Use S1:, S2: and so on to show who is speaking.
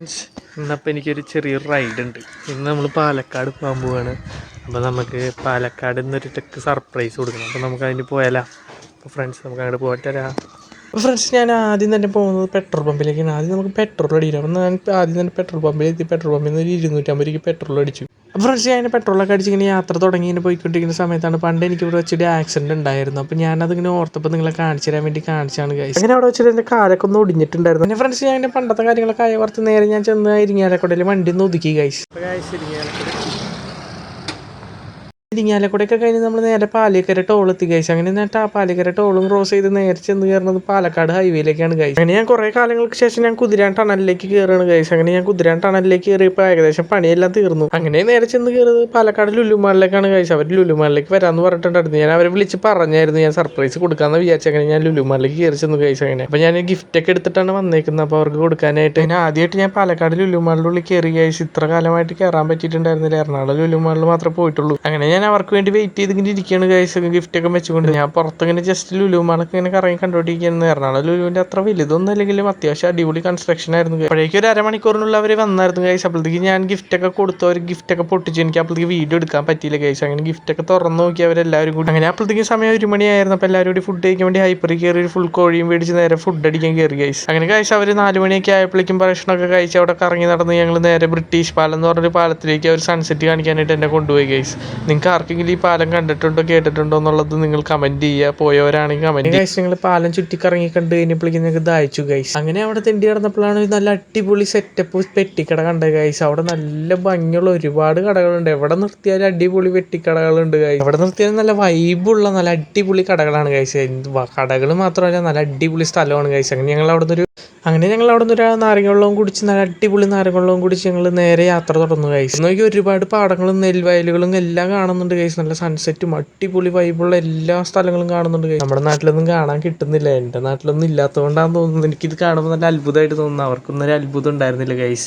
S1: ഇന്നപ്പോൾ എനിക്കൊരു ചെറിയൊരു റൈഡ് ഉണ്ട്. ഇന്ന് നമ്മൾ പാലക്കാട് പോകാൻ പോവാണ്. അപ്പോൾ നമുക്ക് പാലക്കാട് നിന്നൊരു ടെക്ക് സർപ്രൈസ് കൊടുക്കണം. അപ്പോൾ നമുക്ക് അതിന് പോയാലോ? അപ്പോൾ ഫ്രണ്ട്സ് നമുക്ക് അങ്ങോട്ട് പോയിട്ടരാ. അപ്പോൾ ഫ്രണ്ട്സ്, ഞാൻ ആദ്യം തന്നെ പോകുന്നത് പെട്രോൾ പമ്പിലേക്കാണ്. ആദ്യം നമുക്ക് പെട്രോൾ അടിക്കണം. അപ്പോൾ ഞാൻ ആദ്യം തന്നെ പെട്രോൾ പമ്പിലെത്തി. പെട്രോൾ പമ്പിൽ നിന്ന് 250 രൂപയ്ക്ക് പെട്രോൾ അടിച്ചു. അപ്പോൾ ഫ്രണ്ട്സ്, ഞാൻ പെട്രോളൊക്കെ അടിച്ചിങ്ങനെ യാത്ര തുടങ്ങി ഇങ്ങനെ പോയിക്കൊണ്ടിരിക്കുന്ന സമയത്താണ് പണ്ട് എനിക്ക് ഇവിടെ വെച്ചൊരു ആക്സിഡൻറ്റ് ഉണ്ടായിരുന്നു. അപ്പോൾ ഞാനതിങ്ങനെ ഓർത്തപ്പോൾ നിങ്ങളെ കാണിച്ചു തരാൻ വേണ്ടി കാണിച്ചാണ് ഗൈസ്. അങ്ങനെ അവിടെ വെച്ചിട്ട് എൻ്റെ കാലൊക്കെ ഒന്ന് ഒടിഞ്ഞിട്ടുണ്ടായിരുന്നു. പിന്നെ ഫ്രണ്ട്സ്, ഞാൻ പണ്ടത്തെ കാര്യങ്ങളൊക്കെ ഓർത്ത് നേരെ ഞാൻ ചെന്ന് ഇരിങ്ങാലക്കുടയിൽ വണ്ടി ഒന്ന് ഒതുക്കി ഗൈസ്. ഇരിങ്ങാലക്കുടയൊക്കെ കഴിഞ്ഞ് നമ്മൾ നേരെ പാലിക്കര ടോൾ എത്തി ഗൈസ്. അങ്ങനെ ഞാൻ പാലിക്കര ടോളും ക്രോസ് ചെയ്ത് നേരെ ചെന്ന് കയറുന്നത് പാലക്കാട് ഹൈവേയിലേക്കാണ് ഗൈസ്. അങ്ങനെ ഞാൻ കുറേ കാലങ്ങൾക്ക് ശേഷം ഞാൻ കുതിരാൻ ടണലിലേക്ക് കയറുകയാണ് ഗൈസ്. അങ്ങനെ ഞാൻ കുതിരാൻ ടണലിലേക്ക് കയറിയപ്പോൾ ഏകദേശം പണിയെല്ലാം തീർന്നു. അങ്ങനെ നേരെ ചെന്ന് കയറുന്നത് പാലക്കാട് ലുലുമാളിലേക്കാണ് ഗൈസ്. അവർ ലുലുമാളിലേക്ക് വരാമെന്ന് പറഞ്ഞിട്ടുണ്ടായിരുന്നു. ഞാൻ അവരെ വിളിച്ച് പറഞ്ഞായിരുന്നു ഞാൻ സർപ്രൈസ് കൊടുക്കാമെന്ന് വിചാരിച്ചു. അങ്ങനെ ഞാൻ ലുലുമാളിലേക്ക് കയറി ചെന്ന് ഗൈസ്. അങ്ങനെ അപ്പോൾ ഞാൻ ഗിഫ്റ്റൊക്കെ എടുത്തിട്ടാണ് വന്നേക്കുന്നത്. അപ്പോൾ അവർക്ക് കൊടുക്കാനായിട്ട് ഞാൻ ആദ്യമായിട്ട് ഞാൻ പാലക്കാട് ലുലുമാളിനുള്ളിൽ കയറി ഗൈസ്. ഇത്ര കാലമായിട്ട് കയറാൻ പറ്റിയിട്ടുണ്ടായിരുന്നില്ല. എറണാകുളം ലുലുമാളിൽ മാത്രമേ പോയിട്ടുള്ളൂ. അങ്ങനെ ഞാൻ അവർക്ക് വേണ്ടി വെയിറ്റ് ചെയ്തിങ്ങനെ ഇരിക്കുകയാണ് ഗൈസ്. ഗിഫ്റ്റൊക്കെ വെച്ചുകൊണ്ട് ഞാൻ പുറത്തിങ്ങനെ ജസ്റ്റ് ലുലുമാളൊക്കെ ഇങ്ങനെ കറങ്ങി കണ്ടുകൊണ്ടിരിക്കുകയായിരുന്നു. എറണാകുളം ലുലുവിൻ്റെ അത്ര വലുതൊന്നും അല്ലെങ്കിലും അത്യാവശ്യം അടിപൊളി കൺസ്ട്രക്ഷൻ ആയിരുന്നു. അപ്പോഴേക്കും ഒരു അരമണിക്കൂറിനുള്ള അവർ വന്നായിരുന്നു ഗൈസ്. അപ്പോഴത്തേക്ക് ഞാൻ ഗിഫ്റ്റൊക്കെ കൊടുത്തു. അവർ ഗിഫ്റ്റൊക്കെ പൊട്ടിച്ചു. എനിക്ക് അപ്പോഴത്തേക്ക് വീഡിയോ എടുക്കാൻ പറ്റിയില്ല ഗൈസ്. അങ്ങനെ ഗിഫ്റ്റൊക്കെ തുറന്നു നോക്കി അവരെല്ലാവരും കൂടി. അങ്ങനെ അപ്പോഴത്തേക്ക് സമയം 1 മണിയായിരുന്നു. അപ്പോൾ എല്ലാവരും കൂടി ഫുഡ് കഴിക്കാൻ വേണ്ടി ഹൈപ്പറിൽ കയറി ഒരു ഫുൾ കോഴിയും മേടിച്ച് നേരെ ഫുഡ് അടിക്കാൻ കയറി ഗൈസ്. അങ്ങനെ ഗൈസ് അവർ 4 മണിയൊക്കെ ആയപ്പോഴേക്കും ഭക്ഷണമൊക്കെ കഴിച്ച് അവിടെ കറങ്ങി നടന്ന് ഞങ്ങൾ നേരെ ബ്രിട്ടീഷ് പാലം എന്ന് പറഞ്ഞൊരു പാലത്തിലേക്ക് അവർ സൺസെറ്റ് കാണിക്കാനായിട്ട് എന്നെ കൊണ്ടുപോയി ഗൈസ്. നിങ്ങൾക്ക് ആർക്കെങ്കിലും ഈ പാലം കണ്ടിട്ടുണ്ടോ കേട്ടിട്ടുണ്ടോ എന്നുള്ളത് നിങ്ങൾ കമന്റ് ചെയ്യുക. പോയവരാണെങ്കിൽ കമന്റ് ഗൈസ്. നിങ്ങൾ പാലം ചുറ്റിക്കറങ്ങി കണ്ട് കഴിഞ്ഞപ്പോഴേക്കും നിങ്ങൾക്ക് ദാഹിച്ചു ഗൈസ്. അങ്ങനെ അവിടെ തെണ്ടി കിടന്നപ്പോഴാണ് നല്ല അടിപൊളി സെറ്റപ്പ് പെട്ടിക്കട കണ്ടത് ഗൈസ്. അവിടെ നല്ല ഭംഗിയുള്ള ഒരുപാട് കടകളുണ്ട്. എവിടെ നിർത്തിയാലും അടിപൊളി പെട്ടിക്കടകളുണ്ട് ഗൈസ്. എവിടെ നിർത്തിയാലും നല്ല വൈബുള്ള നല്ല അടിപൊളി കടകളാണ് ഗൈസ്. കടകൾ മാത്രമല്ല നല്ല അടിപൊളി സ്ഥലമാണ് ഗൈസ്. അങ്ങനെ ഞങ്ങൾ അവിടെ നിന്ന് ഒരു നാരങ്ങ വെള്ളവും കുടിച്ച് നല്ല അടിപൊളി നാരങ്ങ വെള്ളവും കുടിച്ച് ഞങ്ങൾ നേരെ യാത്ര തുടർന്നു ഗൈസ്. നോക്കി ഒരുപാട് പാടങ്ങളും നെൽവയലുകളും എല്ലാം കാണുന്നുണ്ട് ഗൈസ്. നല്ല സൺസെറ്റും അടിപൊളി വൈബുള്ള എല്ലാ സ്ഥലങ്ങളും കാണുന്നുണ്ട് ഗൈസ്. നമ്മുടെ നാട്ടിലൊന്നും കാണാൻ കിട്ടുന്നില്ല. എൻ്റെ നാട്ടിലൊന്നും ഇല്ലാത്തതുകൊണ്ടാണെന്ന് തോന്നുന്നു. എനിക്കിത് കാണുമ്പോൾ നല്ല അത്ഭുതമായിട്ട് തോന്നുന്നു. അവർക്കൊന്നും ഒരു അത്ഭുതം ഉണ്ടായിരുന്നില്ല ഗൈസ്.